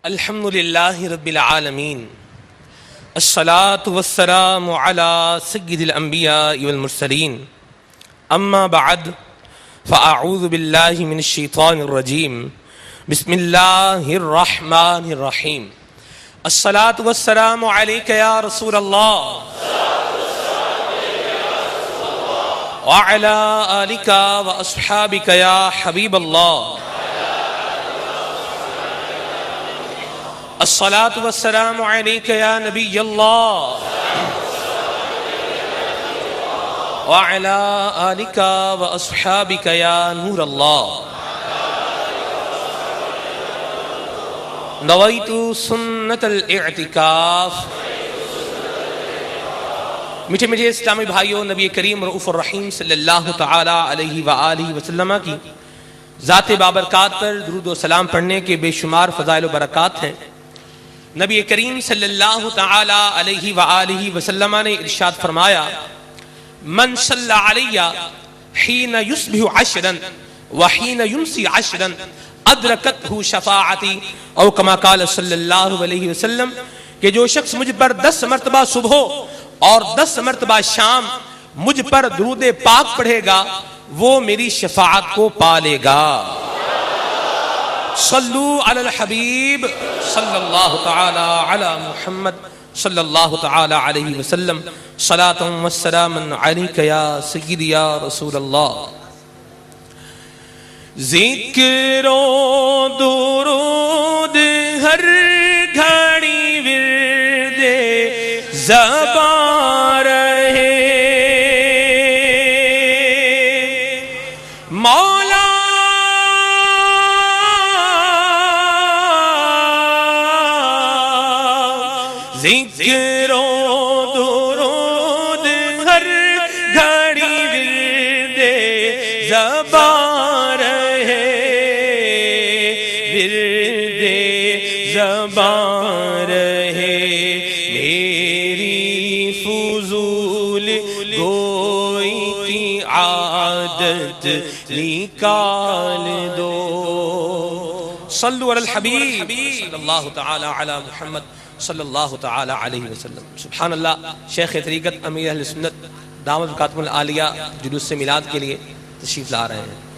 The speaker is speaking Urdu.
الحمد للہ رب العالمین الصلاة والسلام على سید الانبیاء والمرسلین اما بعد فاعوذ باللہ من الشیطان الرجیم بسم اللہ الرحمن الرحیم الصلاة والسلام علیک یا رسول اللہ وعلى آلک واصحابک یا حبیب اللہ الصلاة والسلام علیک یا نبی اللہ وعلی آلک واصحابک یا نور اللہ نویت سنت الاعتکاف۔ میٹھے میٹھے اسلامی بھائیوں، نبی کریم رؤوف الرحیم صلی اللہ تعالی علیہ وآلہ وسلم کی ذات بابرکات پر درود و سلام پڑھنے کے بے شمار فضائل و برکات ہیں۔ نبی کریم صلی اللہ تعالی علیہ وآلہ وسلم نے ارشاد فرمایا، من صلی علی حین یصبح عشرا وحین یمسی عشرا ادرکتہ شفاعتی، او کما قال صلی اللہ علیہ وسلم کہ جو شخص مجھ پر 10 مرتبہ صبح اور 10 مرتبہ شام مجھ پر درود پاک پڑھے گا وہ میری شفاعت کو پالے گا۔ صلو علی الحبیب صلی اللہ تعالی علی محمد صلی اللہ تعالی علیہ وسلم صلاۃ و سلام علیک یا سیدی یا رسول اللہ۔ ذکر و درود ہر گھڑی ورد زبان رہے، مولا ذکر و درود ہر گھڑی ورد زبان رہے، ورد زبان رہے، میری فضول گوئی کی عادت نکال دو۔ صلو علی الحبیب صلی اللہ تعالی علی محمد صلی اللہ تعالی علیہ وسلم۔ سبحان اللہ۔ شیخ طریقت امیر اہل سنت دامت برکاتہم العالیہ جلوس میلاد کے لیے تشریف لا رہے ہیں۔